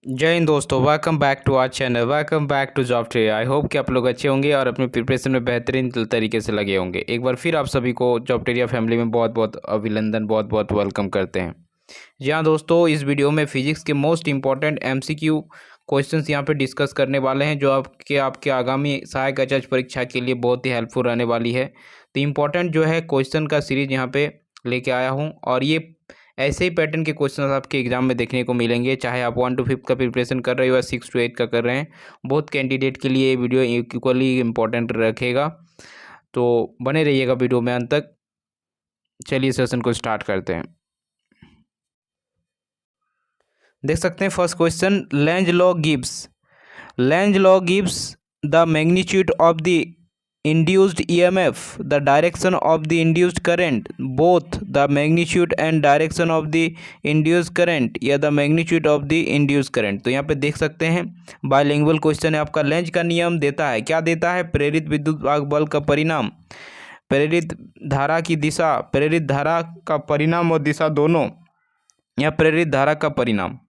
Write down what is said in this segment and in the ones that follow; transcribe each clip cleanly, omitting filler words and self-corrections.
जय हिंद दोस्तों, welcome back to our channel. Welcome back to job trade. I hope कि आप लोग अच्छे होंगे और अपनी प्रिपरेशन में बेहतरीन तरीके से लगे होंगे। एक बार फिर आप सभी को जॉब ट्रेड फैमिली में बहुत बहुत अभिनंदन, बहुत बहुत वेलकम करते हैं। जी हाँ दोस्तों, इस वीडियो में फिजिक्स के मोस्ट इंपॉर्टेंट एमसीक्यू क्वेश्चंस यहाँ पे डिस्कस करने वाले हैं, जो आपके आगामी सहायक अचज परीक्षा के लिए बहुत ही हेल्पफुल रहने वाली है। तो इम्पोर्टेंट जो है क्वेश्चन का सीरीज यहाँ पे लेके आया हूँ, और ये ऐसे ही पैटर्न के क्वेश्चन आपके एग्जाम में देखने को मिलेंगे, चाहे आप 1 to 5 का प्रिपरेशन कर रहे हो या 6 to 8 का कर रहे हैं। बहुत कैंडिडेट के लिए ये वीडियो इक्वली इम्पोर्टेंट रखेगा, तो बने रहिएगा वीडियो में अंत तक। चलिए सेशन को स्टार्ट करते हैं। देख सकते हैं first question, Lenz law gives the magnitude of the induced EMF, the direction of the induced current, both the magnitude and direction of the induced current या the magnitude of the induced current। तो यहाँ पे देख सकते हैं bilingual question है आपका। Length का नियम देता है, क्या देता है? प्रेरित विद्युत वाहक बल का परिणाम, प्रेरित धारा की दिशा, प्रेरित धारा का परिणाम और दिशा दोनों, या प्रेरित धारा का परिणाम।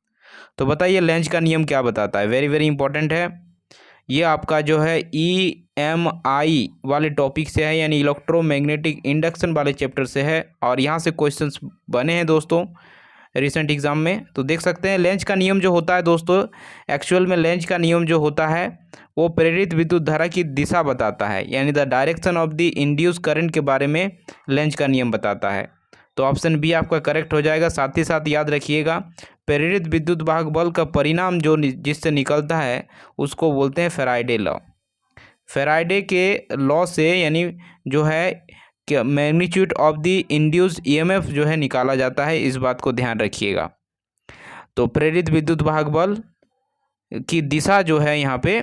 तो बताइए लेंज का नियम क्या बताता है? वेरी वेरी इंपॉर्टेंट है। ये आपका जो है EMI वाले टॉपिक से है, यानी इलेक्ट्रोमैग्नेटिक इंडक्शन वाले चैप्टर से है, और यहाँ से क्वेश्चंस बने हैं दोस्तों रिसेंट एग्जाम में। तो देख सकते हैं लेंज का नियम जो होता है दोस्तों, एक्चुअल में लेंज का नियम जो होता है वो प्रेरित विद्युत धारा की दिशा बताता है, यानी the direction of the induce current के बारे में लेंज का नियम बताता है। तो ऑप्शन बी आपका करेक्ट हो जाएगा। साथ ही साथ याद रखिएगा, प्रेरित विद्युत वाहक बल का परिणाम जो जिससे निकलता है उसको बोलते हैं फैराडे लॉ। फैराडे के लॉ से यानी जो है magnitude of the induced EMF जो है निकाला जाता है, इस बात को ध्यान रखिएगा। तो प्रेरित विद्युत वाहक बल की दिशा जो है यहाँ पे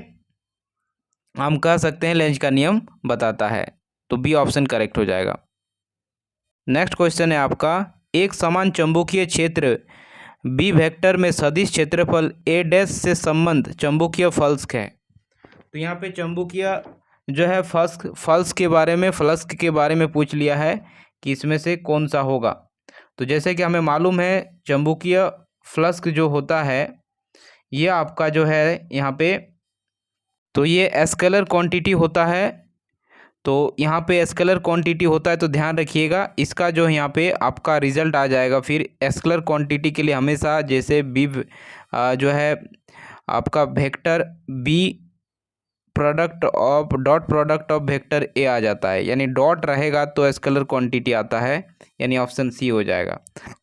हम कह सकते हैं लेंज का नियम बताता है, तो बी ऑप्शन करेक्ट हो जाएगा। नेक्स्ट क्वेश्चन है आपका, एक समान चुंबकीय क्षेत्र बी वेक्टर में सदिश क्षेत्रफल ए डैश से संबंध चुंबकीय फ्लक्स है। तो यहाँ पे चुंबकीय जो है फ्लक्स के बारे में पूछ लिया है कि इसमें से कौन सा होगा। तो जैसे कि हमें मालूम है चुंबकीय फ्लक्स जो होता है ये आपका जो है यहाँ पे, तो ये स्केलर क्वांटिटी होता है। तो यहाँ पे स्केलर क्वांटिटी होता है, तो ध्यान रखिएगा इसका जो यहाँ पे आपका रिजल्ट आ जाएगा। फिर स्केलर क्वांटिटी के लिए हमेशा जैसे बी जो है आपका vector b dot product of vector a आ जाता है, यानी डॉट रहेगा तो स्केलर क्वांटिटी आता है, यानी ऑप्शन सी हो जाएगा।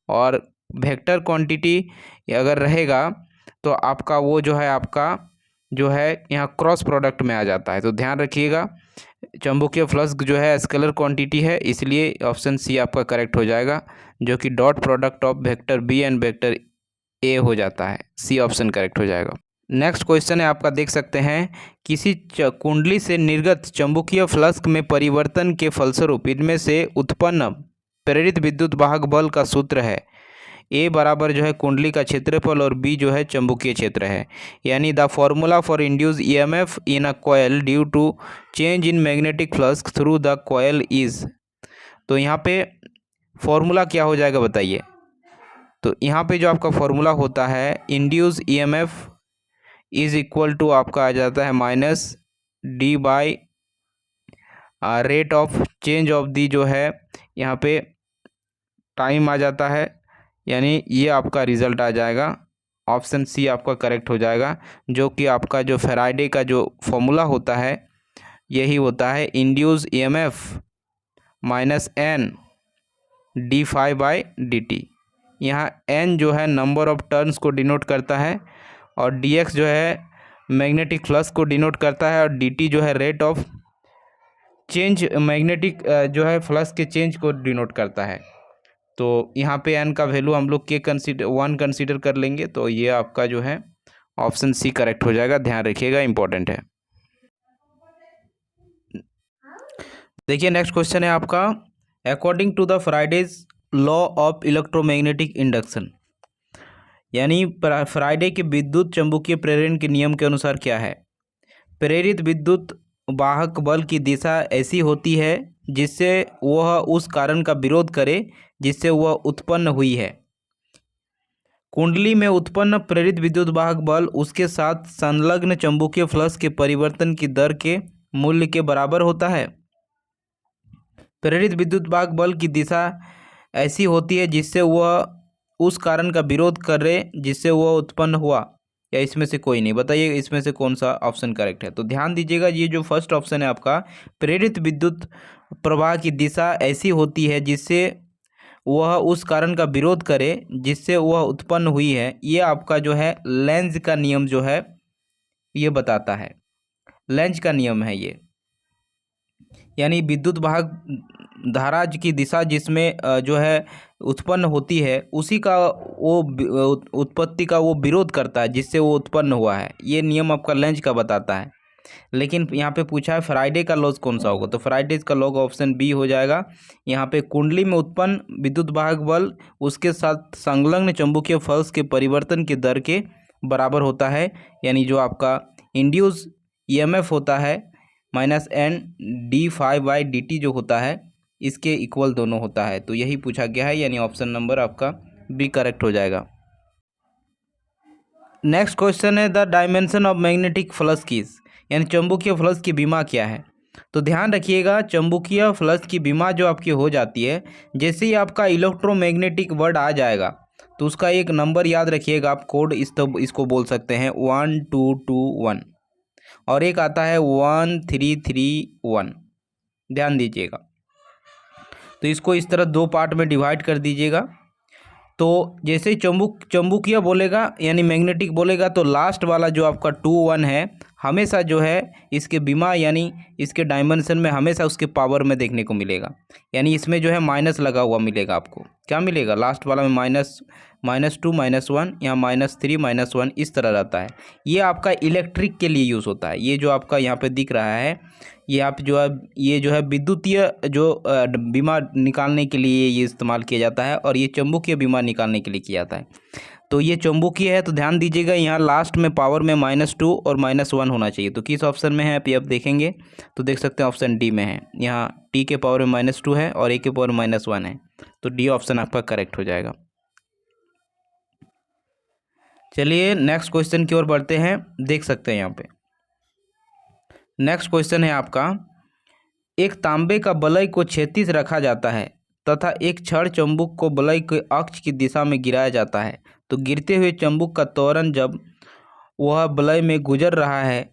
और वेक्टर क्वांटिटी अगर रहेगा तो आपका वो जो है आपका जो है यहाँ क्रॉस प्रोडक्ट में आ जाता है। तो ध्यान रखिएगा चुंबकीय फ्लक्स जो है स्केलर क्वांटिटी है, इसलिए ऑप्शन सी आपका करेक्ट हो जाएगा, जो कि dot product of vector B and vector A हो जाता है। सी ऑप्शन करेक्ट हो जाएगा। नेक्स्ट क्वेश्चन है आपका, देख सकते हैं किसी कुंडली से निर्गत चुंबकीय फ्लक्स में परिवर्तन के फलस्वरूप इनमें से उत्पन्न प्रेरित विद्युत वाहक बल का सूत्र है। ए बराबर जो है कुंडली का क्षेत्रफल और बी जो है चुंबकीय क्षेत्र है, यानी the formula for induce EMF in a coil due to change in magnetic flux through the coil is. तो यहाँ पे फॉर्मूला क्या हो जाएगा बताइए? तो यहाँ पे जो आपका फॉर्मूला होता है induce EMF is equal to आपका आ जाता है -d by rate of change of the जो है यहाँ पे टाइम आ जाता है, यानी ये आपका रिजल्ट आ जाएगा। ऑप्शन सी आपका करेक्ट हो जाएगा, जो कि आपका जो फैराडे का जो फॉर्मूला होता है यही होता है इंड्यूस EMF -n d∅/dt। यहाँ n जो है नंबर ऑफ टर्न्स को डिनोट करता है, और dx जो है मैग्नेटिक फ्लक्स को डिनोट करता है, और dt जो है रेट ऑफ चेंज मैग्नेटिक जो है फ्लक्स के चेंज को डिनोट करता है। तो यहाँ पे n का वैल्यू हम लोग के 1 कंसीडर कर लेंगे, तो ये आपका जो है ऑप्शन सी करेक्ट हो जाएगा। ध्यान रखिएगा, इंपॉर्टेंट है। देखिए नेक्स्ट क्वेश्चन है आपका, according to the Faraday's law of electromagnetic induction, यानी फ्राइडे के विद्युत चुंबकीय प्रेरण के नियम के अनुसार क्या है? प्रेरित विद्युत वाहक बल की दिशा ऐसी होती है जिससे वह उस कारण का विरोध करे जिससे वह उत्पन्न हुई है। कुंडली में उत्पन्न प्रेरित विद्युत वाहक बल उसके साथ संलग्न चुंबकीय फ्लक्स के परिवर्तन की दर के मूल्य के बराबर होता है। प्रेरित विद्युत वाहक बल की दिशा ऐसी होती है जिससे वह उस कारण का विरोध करे जिससे वह उत्पन्न हुआ, या इसमें से कोई नहीं। बताइए इसमें से कौन सा ऑप्शन करेक्ट है। तो ध्यान दीजिएगा, ये जो फर्स्ट ऑप्शन है आपका, प्रेरित विद्युत प्रवाह की दिशा ऐसी होती है जिससे वह उस कारण का विरोध करे जिससे वह उत्पन्न हुई है, ये आपका जो है लेंज का नियम जो है ये बताता है। लेंज का नियम है ये, यानी विद्युत वाहक धारा की दिशा जिसमें जो है उत्पन्न होती है उसी का वो उत्पत्ति का वो विरोध करता है जिससे वो उत्पन्न हुआ है। ये नियम आपका लेंज का बताता है। लेकिन यहाँ पे पूछा है फ्राइडे का लॉज कौन सा होगा, तो फ्राइडे का लॉग ऑप्शन बी हो जाएगा। यहाँ पे कुंडली में उत्पन्न विद्युत वाहक बल उसके साथ संलग्न चुंबकीय फ्लक्स के परिवर्तन की दर के बराबर होता है, यानी जो आपका इंड्यूस ईएमएफ होता है minus N D five by D T जो होता है इसके इक्वल दोनों होता है। तो यही पूछा गया है, यानी ऑप्शन नंबर आपका बी करेक्ट हो जाएगा। नेक्स्ट क्वेश्चन है the dimension of magnetic flux keys, यानी चुंबकीय फ्लक्स की विमा क्या है। तो ध्यान रखिएगा, चुंबकीय फ्लक्स की विमा जो आपकी हो जाती है, जैसे ही आपका इलेक्ट्रोमैग्नेटिक वर्ड आ जाएगा तो उसका एक नंबर याद रखिएगा, आप कोड इसको बोल सकते हैं 1221 और एक आता है 1331। ध्यान दीजिएगा, तो इसको इस तरह दो पार्ट में डिवाइड कर दीजिएगा। तो जैसे ही चुंबकीय बोलेगा यानी मैग्नेटिक बोलेगा तो लास्ट वाला जो आपका 21 है हमेशा जो है इसके बीमा यानी इसके डायमेंशन में हमेशा उसके पावर में देखने को मिलेगा, यानी इसमें जो है माइनस लगा हुआ मिलेगा। आपको क्या मिलेगा लास्ट वाला में -2 -1, यहाँ -3 -1 इस तरह रहता है। ये आपका इलेक्ट्रिक के लिए यूज़ होता है। ये जो आपका यहाँ पे दिख रहा है ये आप जो है ये जो है विद्युतीय जो बीमा निकालने के लिए ये इस्तेमाल किया जाता है और ये चुंबकीय बीमा निकालने के लिए किया जाता है। तो ये चुंबकीय है तो ध्यान दीजिएगा यहाँ लास्ट में पावर में -2 और -1 होना चाहिए। तो किस ऑप्शन में है आप देखेंगे तो देख सकते हैं ऑप्शन डी में है। यहाँ टी के पावर में -2 है और ए के पावर में -1 है, तो डी ऑप्शन आपका करेक्ट हो जाएगा। चलिए नेक्स्ट क्वेश्चन की ओर बढ़ते हैं। देख सकते हैं यहाँ पे नेक्स्ट क्वेश्चन है आपका, एक तांबे का वलय को क्षैतिज रखा जाता है तथा एक छड़ चुंबक को वलय के अक्ष की दिशा में गिराया जाता है, तो गिरते हुए चुंबक का त्वरण जब वह वलय में गुजर रहा है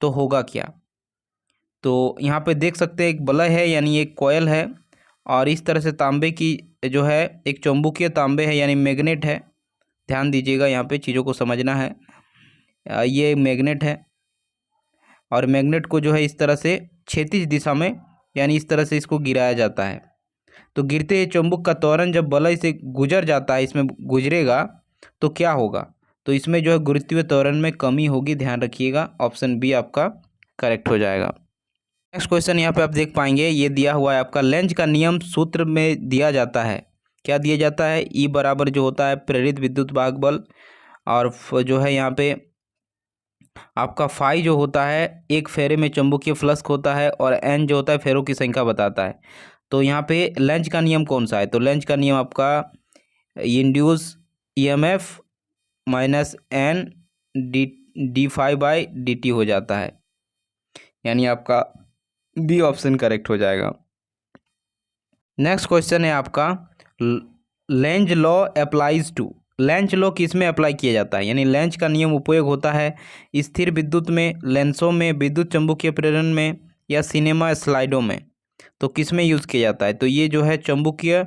तो होगा क्या। तो यहाँ पे देख सकते हैं एक वलय है यानी एक कॉयल है और इस तरह से तांबे की जो है एक चुंबकीय तांबे है यानी मैग्नेट है। ध्यान दीजिएगा, यहाँ पे चीज़ों को समझना है। ये मैग्नेट है और मैग्नेट को जो है इस तरह से क्षैतिज दिशा में यानी इस तरह से इसको गिराया जाता है। तो गिरते हुए चुंबक का त्वरण जब वलय से गुजर जाता है, इसमें गुजरेगा तो क्या होगा, तो इसमें जो है गुरुत्वीय त्वरण में कमी होगी। ध्यान रखिएगा, ऑप्शन बी आपका करेक्ट हो जाएगा। नेक्स्ट क्वेश्चन यहाँ पे आप देख पाएंगे, ये दिया हुआ है आपका लेंज का नियम सूत्र में दिया जाता है। क्या दिया जाता है, ई बराबर जो होता है प्रेरित विद्युत वाहक बल और जो है यहाँ पे आपका फाई जो होता है एक फेरे में चुंबकीय फ्लक्स होता है और एन जो होता है फेरों की संख्या बताता है। तो यहाँ पे लेंज का नियम कौन सा है, तो लेंज का नियम आपका induce EMF minus N D five by D T हो जाता है, यानी आपका बी ऑप्शन करेक्ट हो जाएगा। नेक्स्ट क्वेश्चन है आपका, Lenz law applies to, Lenz law किस में अप्लाई किया जाता है, यानी लेंज का नियम उपयोग होता है स्थिर विद्युत में, लेंसों में, विद्युत चुंबकीय प्रेरण में या सिनेमा स्लाइडों में। तो किस में यूज़ किया जाता है, तो ये जो है चुंबकीय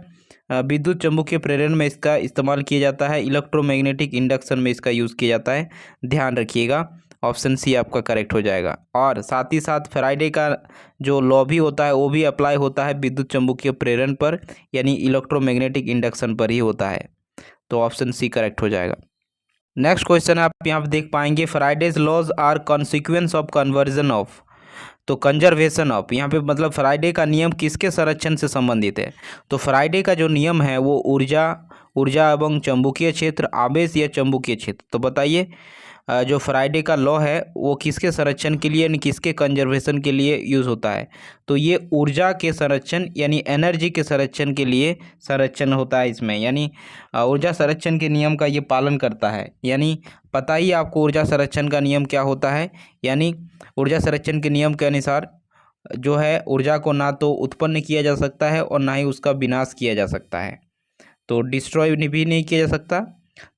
विद्युत चुंबकीय प्रेरण में इसका इस्तेमाल किया जाता है, इलेक्ट्रोमैग्नेटिक इंडक्शन में इसका यूज़ किया जाता है। ध्यान रखिएगा, ऑप्शन सी आपका करेक्ट हो जाएगा। और साथ ही साथ फैराडे का जो लॉ भी होता है वो भी अप्लाई होता है विद्युत चुंबकीय प्रेरण पर, यानी इलेक्ट्रोमैग्नेटिक इंडक्शन पर ही होता है। तो ऑप्शन सी करेक्ट हो जाएगा। नेक्स्ट क्वेश्चन आप यहाँ पे देख पाएंगे, Faraday's laws are consequence of conversion of, तो कंजर्वेशन ऑफ, यहाँ पे मतलब फैराडे का नियम किसके संरक्षण से संबंधित है, तो फैराडे का जो नियम है वो ऊर्जा एवं चुंबकीय क्षेत्र, आवेश या चुंबकीय क्षेत्र। तो बताइए जो फ्राइडे का लॉ है वो किसके संरक्षण के लिए यानी किसके कंजर्वेशन के लिए यूज़ होता है? तो ये ऊर्जा के संरक्षण यानी एनर्जी के संरक्षण के लिए संरक्षण होता है इसमें, यानी ऊर्जा संरक्षण के नियम का ये पालन करता है। यानी पता ही आपको ऊर्जा संरक्षण का नियम क्या होता है। यानी ऊर्जा संरक्षण के नियम के अनुसार जो है ऊर्जा को ना तो उत्पन्न किया जा सकता है और ना ही उसका विनाश किया जा सकता है, तो डिस्ट्रॉय भी नहीं किया जा सकता।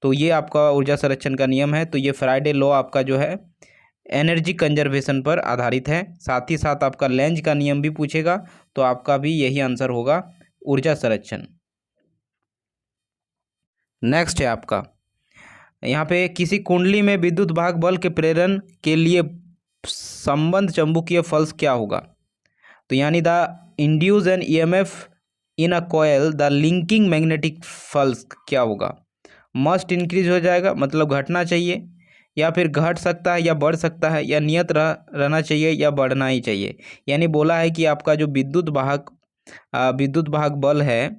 तो ये आपका ऊर्जा संरक्षण का नियम है। तो ये फ्राइडे लॉ आपका जो है एनर्जी कंजर्वेशन पर आधारित है। साथ ही साथ आपका लेंज का नियम भी पूछेगा तो आपका भी यही आंसर होगा, ऊर्जा संरक्षण। नेक्स्ट है आपका यहाँ पे किसी कुंडली में विद्युत भाग बल के प्रेरण के लिए संबंध चुंबकीय फल्स क्या होगा? तो यानी the induced EMF in a coil the linking magnetic flux क्या होगा? मस्ट इंक्रीज हो जाएगा, मतलब घटना चाहिए, या फिर घट सकता है या बढ़ सकता है, या नियत रहना चाहिए या बढ़ना ही चाहिए। यानी बोला है कि आपका जो विद्युत भाग बल है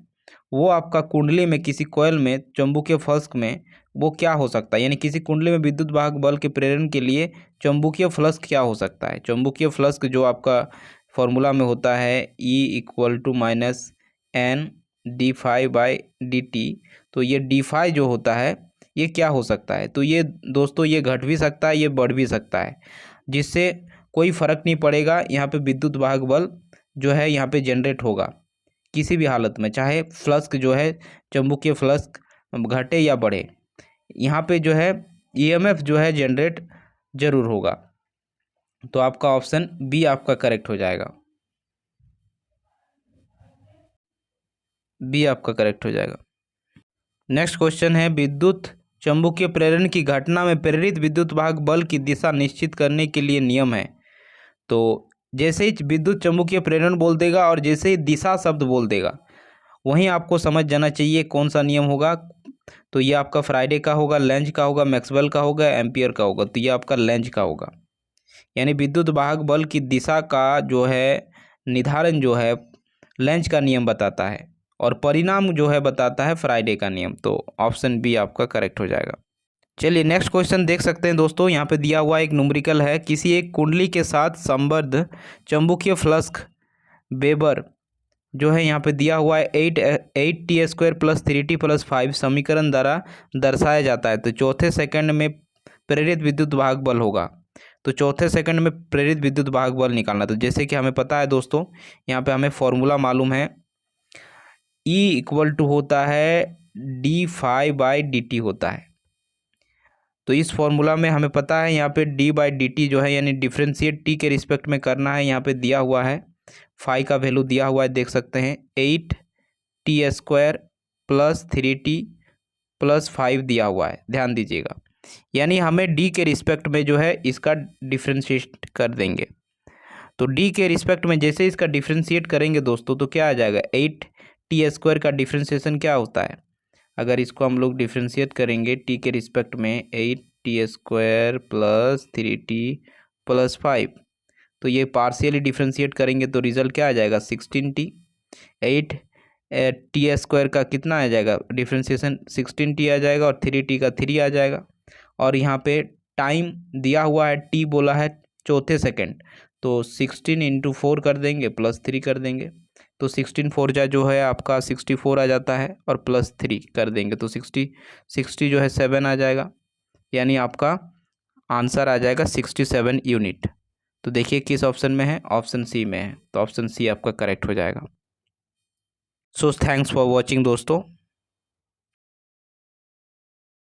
वो आपका कुंडली में किसी कॉयल में चुंबकीय फ्लक्स में वो क्या हो सकता है, यानी किसी कुंडली में विद्युत भाग बल के प्रेरण के लिए चुंबकीय फ्लक्स क्या हो सकता है। चुंबकीय फ्लक्स जो आपका फॉर्मूला में होता है E=-N d∅/dt। तो ये d∅ जो होता है ये क्या हो सकता है? तो ये दोस्तों ये घट भी सकता है, ये बढ़ भी सकता है, जिससे कोई फ़र्क नहीं पड़ेगा। यहाँ पे विद्युत भाग बल जो है यहाँ पे जनरेट होगा किसी भी हालत में, चाहे फ्लक्स जो है चुंबकीय फ्लक्स घटे या बढ़े, यहाँ पे जो है ईएमएफ जो है जनरेट जरूर होगा। तो आपका ऑप्शन बी आपका करेक्ट हो जाएगा, बी आपका करेक्ट हो जाएगा। नेक्स्ट क्वेश्चन है विद्युत चुंबकीय प्रेरण की घटना में प्रेरित विद्युत भाग बल की दिशा निश्चित करने के लिए नियम है। तो जैसे ही विद्युत चुंबकीय प्रेरण बोल देगा और जैसे ही दिशा शब्द बोल देगा वहीं आपको समझ जाना चाहिए कौन सा नियम होगा। तो ये आपका फ्राइडे का होगा, लेंज का होगा, मैक्सवेल का होगा, एम्पियर का होगा। तो ये आपका लेंज का होगा, यानी विद्युत भाग बल की दिशा का जो है निर्धारण जो है लेंज का नियम बताता है और परिणाम जो है बताता है फ्राइडे का नियम। तो ऑप्शन बी आपका करेक्ट हो जाएगा। चलिए नेक्स्ट क्वेश्चन देख सकते हैं दोस्तों, यहाँ पे दिया हुआ एक न्यूमेरिकल है, किसी एक कुंडली के साथ संबद्ध चुंबकीय फ्लक्स वेबर जो है यहाँ पे दिया हुआ है 8t² + 3t + 5 समीकरण द्वारा दर्शाया जाता है। तो चौथे सेकंड में प्रेरित विद्युत भाग बल होगा। तो चौथे सेकंड में प्रेरित विद्युत भाग बल निकालना, तो जैसे कि हमें पता है दोस्तों यहाँ पे हमें फॉर्मूला मालूम है, E होता है d∅/dt होता है। तो इस फॉर्मूला में हमें पता है यहाँ पे d/dt जो है यानी डिफ्रेंशिएट t के रिस्पेक्ट में करना है। यहाँ पे दिया हुआ है फाई का वैल्यू दिया हुआ है, देख सकते हैं 8t² + 3t + 5 दिया हुआ है, ध्यान दीजिएगा। यानी हमें d के रिस्पेक्ट में जो है इसका डिफ्रेंशिएट कर देंगे। तो d के रिस्पेक्ट में जैसे इसका डिफ्रेंशिएट करेंगे दोस्तों तो क्या आ जाएगा, 8t² का डिफ्रेंशिएशन क्या होता है, अगर इसको हम लोग डिफ्रेंशिएट करेंगे t के रिस्पेक्ट में 8t² + 3t + 5, तो ये पार्शियली डिफ्रेंशिएट करेंगे तो रिजल्ट क्या आ जाएगा 16t। 8t² का कितना आ जाएगा डिफ्रेंशिएशन 16t आ जाएगा और 3t का 3 आ जाएगा। और यहाँ पे टाइम दिया हुआ है t बोला है चौथे सेकंड, तो 16 × 4 कर देंगे +3 कर देंगे। तो 16 4 जो है आपका 64 आ जाता है और +3 कर देंगे तो 60 जो है 7 आ जाएगा, यानी आपका आंसर आ जाएगा 67 यूनिट। तो देखिए किस ऑप्शन में है, ऑप्शन सी में है। तो ऑप्शन सी आपका करेक्ट हो जाएगा। सो थैंक्स फॉर वॉचिंग दोस्तों।